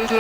What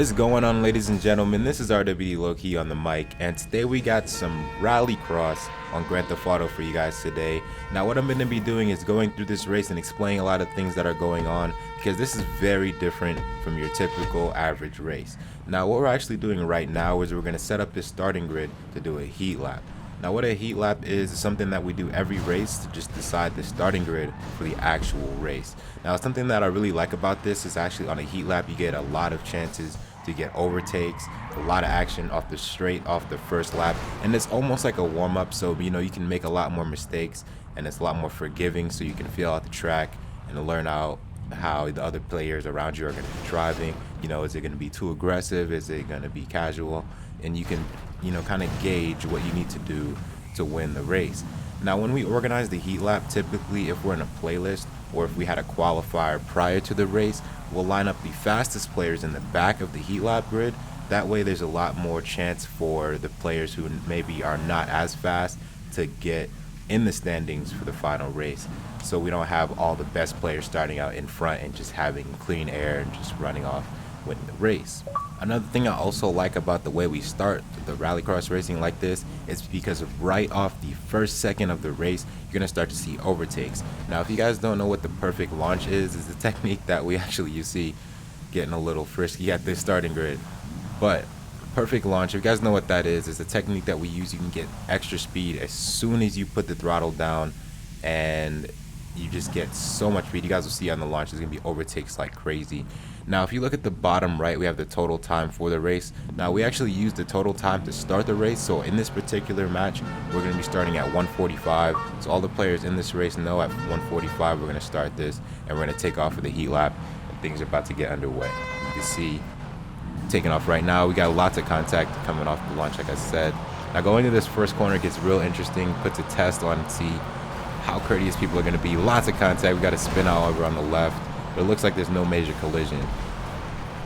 is going on, ladies and gentlemen? This is RWD LoWkey on the mic, and today we got some RallyCross on Grand Theft Auto for you guys today. Now what I'm going to be doing is going through this race and explaining a lot of things that are going on, because this is very different from your typical average race. Now what we're actually doing right now is we're going to set up this starting grid to do a heat lap. Now what a heat lap is something that we do every race to just decide the starting grid for the actual race. Now something that I really like about this is actually on a heat lap you get a lot of chances to get overtakes, a lot of action off the first lap, and it's almost like a warm-up, so you know you can make a lot more mistakes and it's a lot more forgiving, so you can feel out the track and learn out how the other players around you are going to be driving. You know, is it going to be too aggressive, is it going to be casual, and you can, you know, kind of gauge what you need to do to win the race. Now when we organize the heat lap, typically if we're in a playlist or if we had a qualifier prior to the race, we'll line up the fastest players in the back of the heat lap grid. That way there's a lot more chance for the players who maybe are not as fast to get in the standings for the final race, so we don't have all the best players starting out in front and just having clean air and just running off winning the race. Another thing I also like about the way we start the RallyCross racing like this is because right off the first second of the race, you're going to start to see overtakes. Now if you guys don't know what the perfect launch is a technique that we actually you see getting a little frisky at this starting grid. But perfect launch, if you guys know what that is a technique that we use. You can get extra speed as soon as you put the throttle down, and you just get so much speed. You guys will see on the launch there's going to be overtakes like crazy. Now if you look at the bottom right, we have the total time for the race. Now we actually use the total time to start the race, so in this particular match we're going to be starting at 1:45. So all the players in this race know at 1:45 we're going to start this, and we're going to take off for the heat lap, and things are about to get underway. You can see taking off right now. We got lots of contact coming off the launch, like I said. Now going to this first corner gets real interesting, puts a test on to see how courteous people are going to be. Lots of contact. We got to spin out over on the left, but it looks like there's no major collision.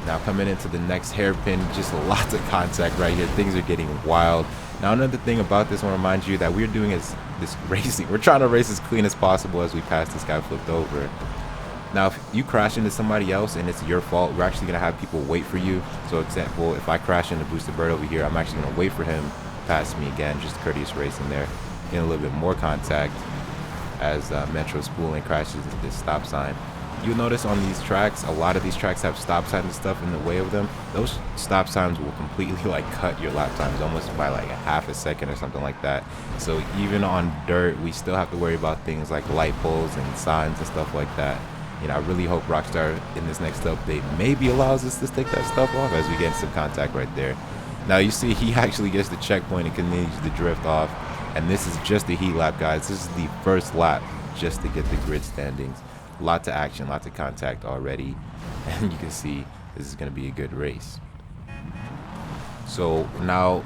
Now coming into the next hairpin, just lots of contact right here. Things are getting wild. Now another thing about this, I want to remind you that we're doing is this racing. We're trying to race as clean as possible as we pass this guy flipped over. Now if you crash into somebody else and it's your fault, we're actually going to have people wait for you. So example, if I crash into Boosted Bird over here, I'm actually going to wait for him to pass me again. Just courteous racing there. Getting a little bit more contact as Metro Spooling crashes into this stop sign. You'll notice on these tracks, a lot of these tracks have stop signs and stuff in the way of them. Those stop signs will completely like cut your lap times almost by like a half a second or something like that. So even on dirt, we still have to worry about things like light poles and signs and stuff like that. You know, I really hope Rockstar in this next update maybe allows us to take that stuff off as we get some contact right there. Now you see he actually gets the checkpoint and continues to drift off, and this is just the heat lap, guys. This is the first lap just to get the grid standings. Lots of action, lots of contact already, and you can see this is going to be a good race. So now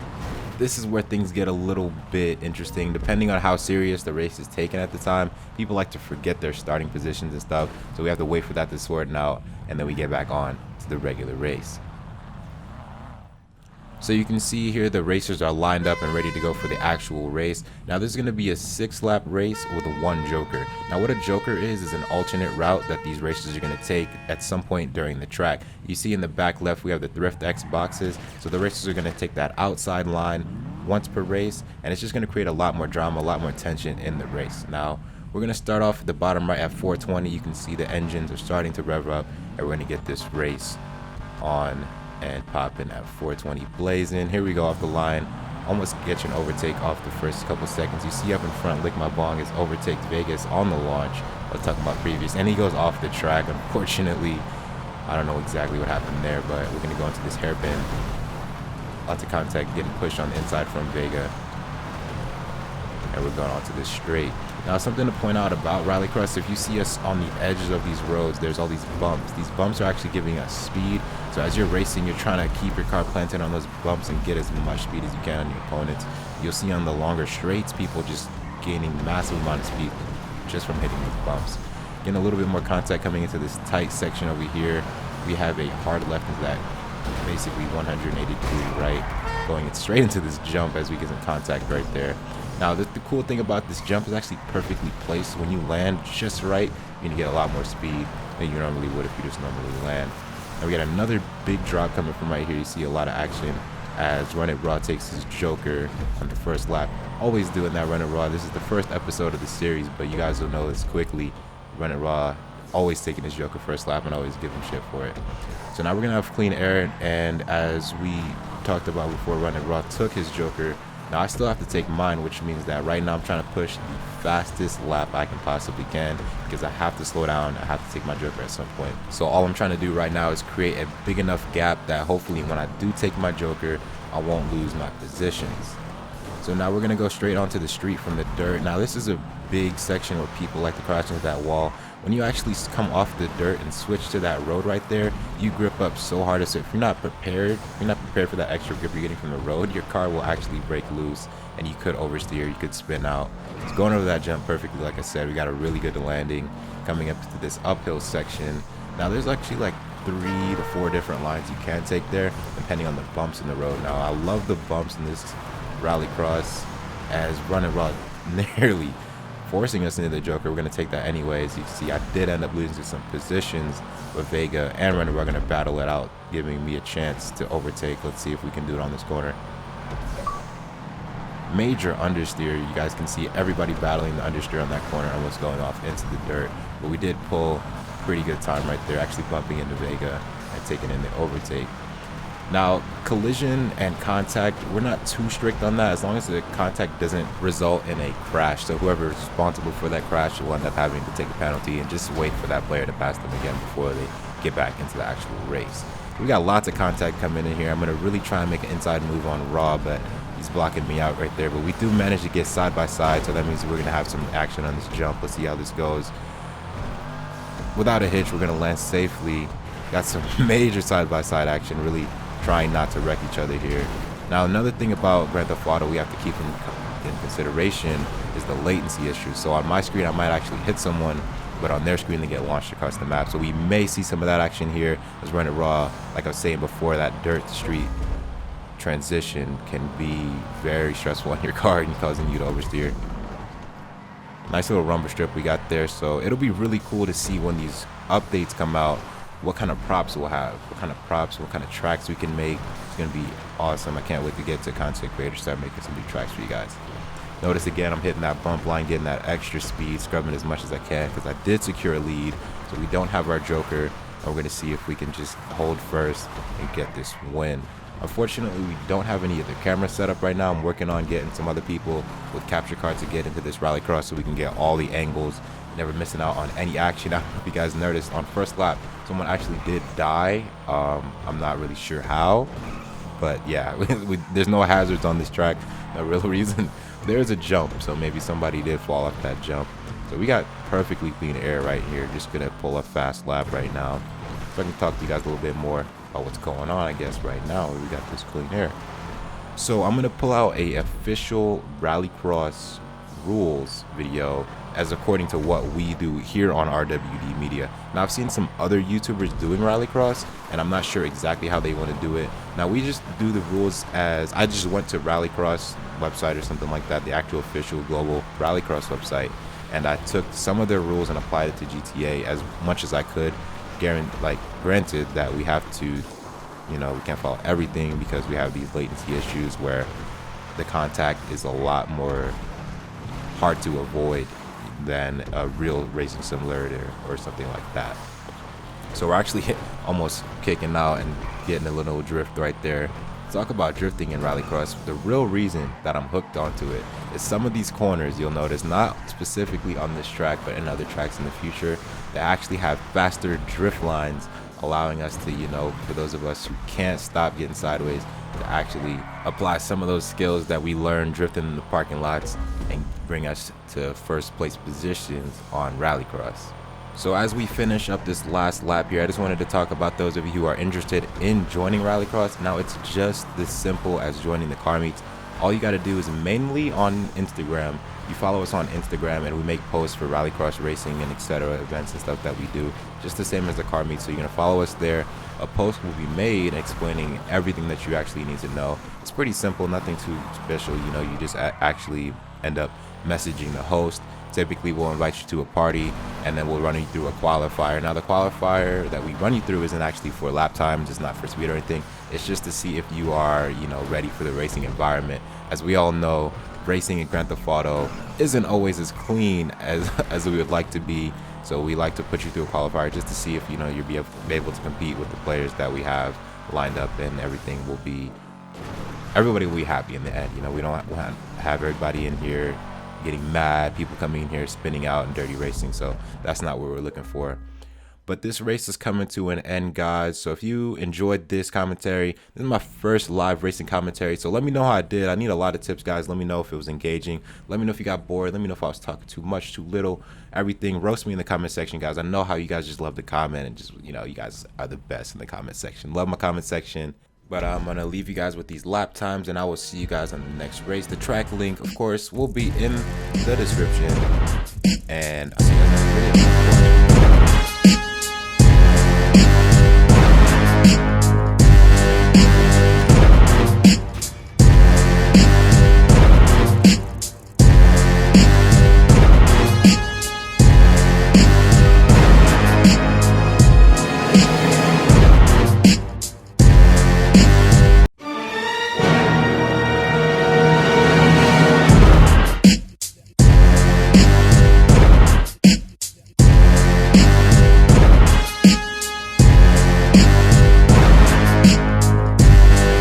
this is where things get a little bit interesting. Depending on how serious the race is taken at the time, people like to forget their starting positions and stuff, so we have to wait for that to sort out, and then we get back on to the regular race. So you can see here the racers are lined up and ready to go for the actual race. Now there's going to be a 6-lap race with one joker. Now what a joker is an alternate route that these racers are going to take at some point during the track. You see in the back left we have the Thrift X boxes, so the racers are going to take that outside line once per race, and it's just going to create a lot more drama, a lot more tension in the race. Now we're going to start off at the bottom right at 420. You can see the engines are starting to rev up, and we're going to get this race on and popping at 420 blazing. Here we go off the line, almost get you an overtake off the first couple seconds. You see up in front Lick My Bong is overtaked Vegas on the launch. I was talking about previous, and he goes off the track. Unfortunately, I don't know exactly what happened there, but we're going to go into this hairpin. Lots of contact getting pushed on the inside from Vega, and we're going on to this straight. Now something to point out about RallyCross, if you see us on the edges of these roads, there's all these bumps. These bumps are actually giving us speed. So as you're racing, you're trying to keep your car planted on those bumps and get as much speed as you can on your opponents. You'll see on the longer straights, people just gaining massive amount of speed just from hitting these bumps. Getting a little bit more contact coming into this tight section over here. We have a hard left into that basically 180 degree right. going straight into this jump as we get some contact right there. Now the cool thing about this jump is actually perfectly placed. When you land just right, you're gonna get a lot more speed than you normally would if you just normally land. And we got another big drop coming from right here. You see a lot of action as Run It Raw takes his Joker on the first lap. Always doing that Run It Raw. This is the first episode of the series, but you guys will know this quickly. Run It Raw always taking his Joker first lap and always give him shit for it. So now we're gonna have clean air, and as we talked about before, Run It Raw took his Joker. Now I still have to take mine, which means that right now I'm trying to push the fastest lap I can possibly can, because I have to slow down. I have to take my Joker at some point. So all I'm trying to do right now is create a big enough gap that hopefully when I do take my Joker, I won't lose my positions. So now we're gonna go straight onto the street from the dirt. Now this is a big section where people like to crash into that wall. When you actually come off the dirt and switch to that road right there, you grip up so hard. So if you're not prepared for that extra grip you're getting from the road, your car will actually break loose and you could oversteer, you could spin out. It's going over that jump perfectly. Like I said, we got a really good landing coming up to this uphill section. Now there's actually like 3 to 4 different lines you can take there depending on the bumps in the road. Now I love the bumps in this RallyCross, as Run It Raw nearly forcing us into the Joker. We're going to take that anyways. You can see I did end up losing some positions, but Vega and Run It Raw are going to battle it out, giving me a chance to overtake. Let's see if we can do it on this corner. Major understeer. You guys can see everybody battling the understeer on that corner, almost going off into the dirt, but we did pull pretty good time right there, actually bumping into Vega and taking in the overtake. Now, collision and contact, we're not too strict on that as long as the contact doesn't result in a crash. So whoever is responsible for that crash will end up having to take a penalty and just wait for that player to pass them again before they get back into the actual race. We got lots of contact coming in here. I'm going to really try and make an inside move on Raw, but he's blocking me out right there. But we do manage to get side by side, so that means we're going to have some action on this jump. Let's see how this goes. Without a hitch, we're going to land safely. Got some major side by side action, really trying not to wreck each other here. Now another thing about Grand Theft Auto we have to keep in consideration is the latency issue. So on my screen I might actually hit someone, but on their screen they get launched across the map. So we may see some of that action here as Run It Raw. Like I was saying before, that dirt street transition can be very stressful on your car and causing you to oversteer. Nice little rumble strip we got there. So it'll be really cool to see when these updates come out what kind of props we'll have, what kind of tracks we can make. It's gonna be awesome. I can't wait to get to content creators, start making some new tracks for you guys. Notice again, I'm hitting that bump line, getting that extra speed, scrubbing as much as I can because I did secure a lead. So we don't have our Joker, and we're gonna see if we can just hold first and get this win. Unfortunately, we don't have any other camera set up right now. I'm working on getting some other people with capture cards to get into this RallyCross so we can get all the angles, never missing out on any action. I don't know if you guys noticed, on first lap, someone actually did die. I'm not really sure how, but yeah, there's no hazards on this track. No real reason. There's a jump, so maybe somebody did fall off that jump. So we got perfectly clean air right here. Just gonna pull a fast lap right now. So I can talk to you guys a little bit more about what's going on, I guess, right now. We got this clean air. So I'm gonna pull out a official RallyCross rules video as according to what we do here on RWD Media. Now I've seen some other YouTubers doing RallyCross and I'm not sure exactly how they want to do it. Now we just do the rules as I just went to RallyCross website or something like that, the actual official global RallyCross website, and I took some of their rules and applied it to GTA as much as I could. Granted that we have to, we can't follow everything because we have these latency issues where the contact is a lot more hard to avoid than a real racing simulator or something like that. So we're actually almost kicking out and getting a little drift right there. Talk about drifting in RallyCross. The real reason that I'm hooked onto it is some of these corners, you'll notice, not specifically on this track but in other tracks in the future, they actually have faster drift lines, allowing us to, for those of us who can't stop getting sideways, to actually apply some of those skills that we learned drifting in the parking lots and bring us to first place positions on RallyCross. So as we finish up this last lap here, I just wanted to talk about those of you who are interested in joining RallyCross. Now it's just as simple as joining the car meets. All you got to do is mainly on Instagram. You follow us on Instagram, and we make posts for RallyCross racing and etc. events and stuff that we do, just the same as the car meet. So you're gonna follow us there. A post will be made explaining everything that you actually need to know. It's pretty simple, nothing too special. You know, you just actually end up messaging the host. Typically we'll invite you to a party, and then we'll run you through a qualifier. Now the qualifier that we run you through isn't actually for lap times, it's not for speed or anything. It's just to see if you are, you know, ready for the racing environment. As we all know, racing in Grand Theft Auto isn't always as clean as we would like to be. So we like to put you through a qualifier just to see if, you know, you'll be able to compete with the players that we have lined up, and everybody will be happy in the end. You know, we don't want to have everybody in here getting mad, people coming in here spinning out and dirty racing. So that's not what we're looking for. But this race is coming to an end, guys. So if you enjoyed this commentary, this is my first live racing commentary. So let me know how I did. I need a lot of tips, guys. Let me know if it was engaging. Let me know if you got bored. Let me know if I was talking too much, too little, everything. Roast me in the comment section, guys. I know how you guys just love to comment, and just, you know, you guys are the best in the comment section. Love my comment section. But I'm going to leave you guys with these lap times, and I will see you guys on the next race. The track link, of course, will be in the description. And I'll see you guys in the next video.